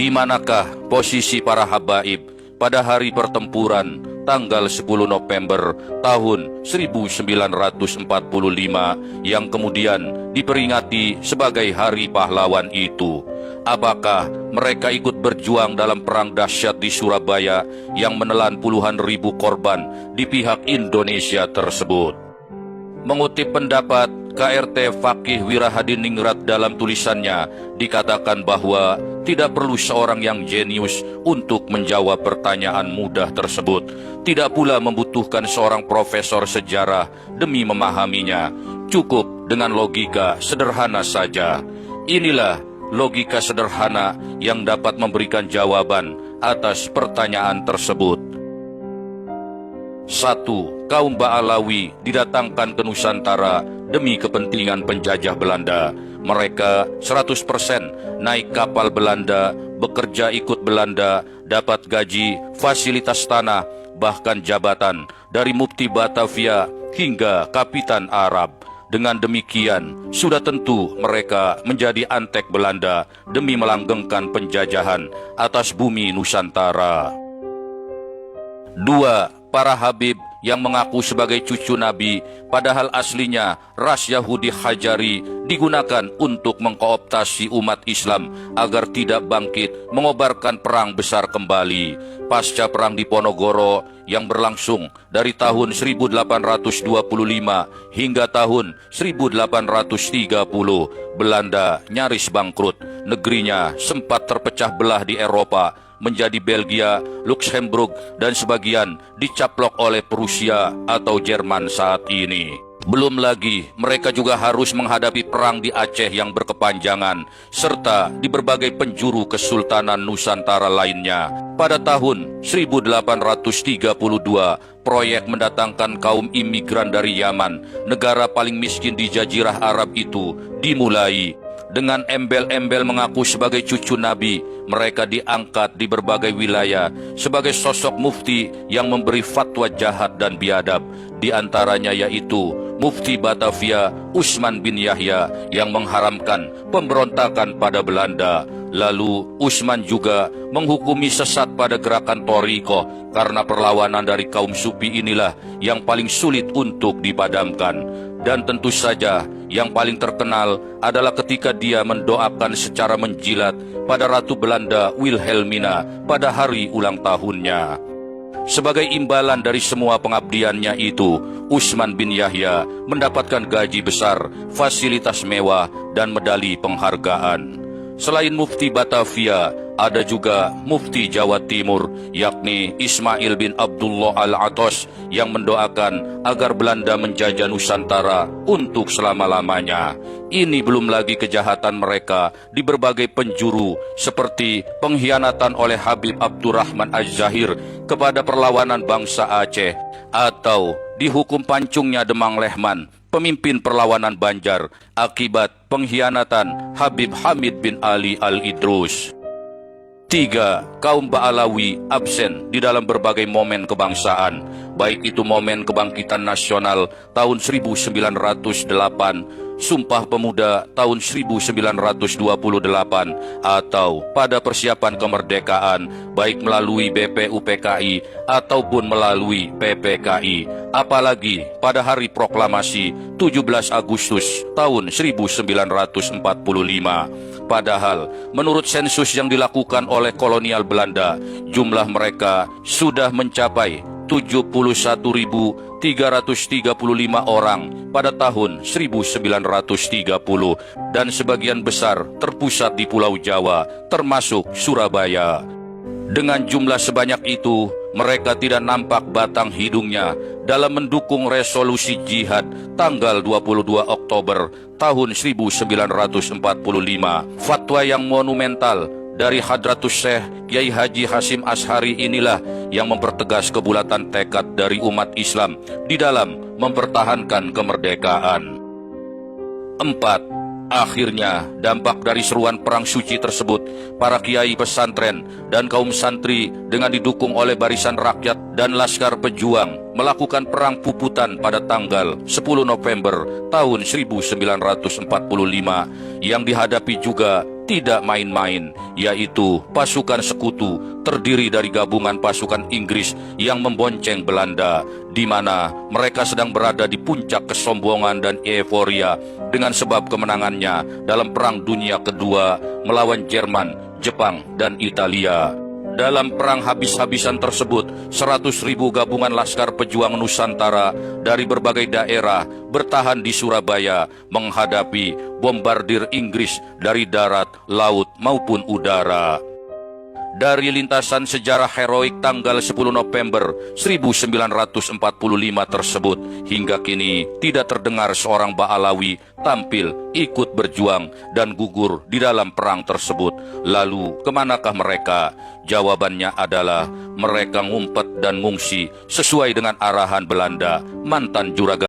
Di manakah posisi para habaib pada hari pertempuran tanggal 10 November tahun 1945 yang kemudian diperingati sebagai Hari Pahlawan itu? Apakah mereka ikut berjuang dalam perang dahsyat di Surabaya yang menelan puluhan ribu korban di pihak Indonesia tersebut? Mengutip pendapat KRT Fakih Wirahadiningrat dalam tulisannya, dikatakan bahwa tidak perlu seorang yang jenius untuk menjawab pertanyaan mudah tersebut. Tidak pula membutuhkan seorang profesor sejarah demi memahaminya. Cukup dengan logika sederhana saja. Inilah logika sederhana yang dapat memberikan jawaban atas pertanyaan tersebut. 1. Kaum Ba'alawi didatangkan ke Nusantara demi kepentingan penjajah Belanda. Mereka 100% naik kapal Belanda, bekerja ikut Belanda, dapat gaji, fasilitas tanah, bahkan jabatan dari Mufti Batavia hingga Kapitan Arab. Dengan demikian, sudah tentu mereka menjadi antek Belanda demi melanggengkan penjajahan atas bumi Nusantara. 2. Para Habib yang mengaku sebagai cucu Nabi, padahal aslinya ras Yahudi Hajari, digunakan untuk mengkooptasi umat Islam agar tidak bangkit mengobarkan perang besar kembali. Pasca perang Diponegoro yang berlangsung dari tahun 1825 hingga tahun 1830, Belanda nyaris bangkrut. Negerinya sempat terpecah belah di Eropa menjadi Belgia, Luxembourg, dan sebagian dicaplok oleh Prusia atau Jerman saat ini. Belum lagi mereka juga harus menghadapi perang di Aceh yang berkepanjangan, serta di berbagai penjuru Kesultanan Nusantara lainnya. Pada tahun 1832, proyek mendatangkan kaum imigran dari Yaman, negara paling miskin di Jazirah Arab itu, dimulai. Dengan embel-embel mengaku sebagai cucu Nabi, mereka diangkat di berbagai wilayah sebagai sosok mufti yang memberi fatwa jahat dan biadab. Di antaranya yaitu Mufti Batavia Usman bin Yahya yang mengharamkan pemberontakan pada Belanda. Lalu Usman juga menghukumi sesat pada gerakan Toriko karena perlawanan dari kaum Sufi inilah yang paling sulit untuk dipadamkan. Dan tentu saja yang paling terkenal adalah ketika dia mendoakan secara menjilat pada Ratu Belanda Wilhelmina pada hari ulang tahunnya. Sebagai imbalan dari semua pengabdiannya itu, Usman bin Yahya mendapatkan gaji besar, fasilitas mewah, dan medali penghargaan. Selain Mufti Batavia, ada juga Mufti Jawa Timur, yakni Ismail bin Abdullah Al-Atos, yang mendoakan agar Belanda menjajah Nusantara untuk selama-lamanya. Ini belum lagi kejahatan mereka di berbagai penjuru, seperti pengkhianatan oleh Habib Abdurrahman Az-Zahir kepada perlawanan bangsa Aceh, atau dihukum pancungnya Demang Lehman, pemimpin perlawanan Banjar, akibat pengkhianatan Habib Hamid bin Ali Al-Idrus. 3. Kaum Ba'alawi absen di dalam berbagai momen kebangsaan, baik itu momen kebangkitan nasional tahun 1908, Sumpah Pemuda tahun 1928, atau pada persiapan kemerdekaan, baik melalui BPUPKI ataupun melalui PPKI, apalagi pada hari proklamasi 17 Agustus tahun 1945. Padahal menurut sensus yang dilakukan oleh kolonial Belanda, jumlah mereka sudah mencapai 71.335 orang pada tahun 1930, dan sebagian besar terpusat di Pulau Jawa, termasuk Surabaya. Dengan jumlah sebanyak itu, mereka tidak nampak batang hidungnya dalam mendukung resolusi jihad tanggal 22 Oktober tahun 1945. Fatwa yang monumental dari Hadratus Syekh Kiai Haji Hasyim Asy'ari inilah yang mempertegas kebulatan tekad dari umat Islam di dalam mempertahankan kemerdekaan. 4. Akhirnya, dampak dari seruan perang suci tersebut, para kiai pesantren dan kaum santri dengan didukung oleh barisan rakyat dan laskar pejuang melakukan perang puputan pada tanggal 10 November tahun 1945 yang dihadapi juga tidak main-main, yaitu pasukan sekutu terdiri dari gabungan pasukan Inggris yang membonceng Belanda, di mana mereka sedang berada di puncak kesombongan dan euforia dengan sebab kemenangannya dalam Perang Dunia Kedua melawan Jerman, Jepang, dan Italia. Dalam perang habis-habisan tersebut, 100.000 gabungan Laskar Pejuang Nusantara dari berbagai daerah bertahan di Surabaya menghadapi bombardir Inggris dari darat, laut, maupun udara. Dari lintasan sejarah heroik tanggal 10 November 1945 tersebut, hingga kini tidak terdengar seorang Ba'alawi tampil ikut berjuang dan gugur di dalam perang tersebut. Lalu kemanakah mereka? Jawabannya adalah mereka ngumpet dan ngungsi sesuai dengan arahan Belanda, mantan juragan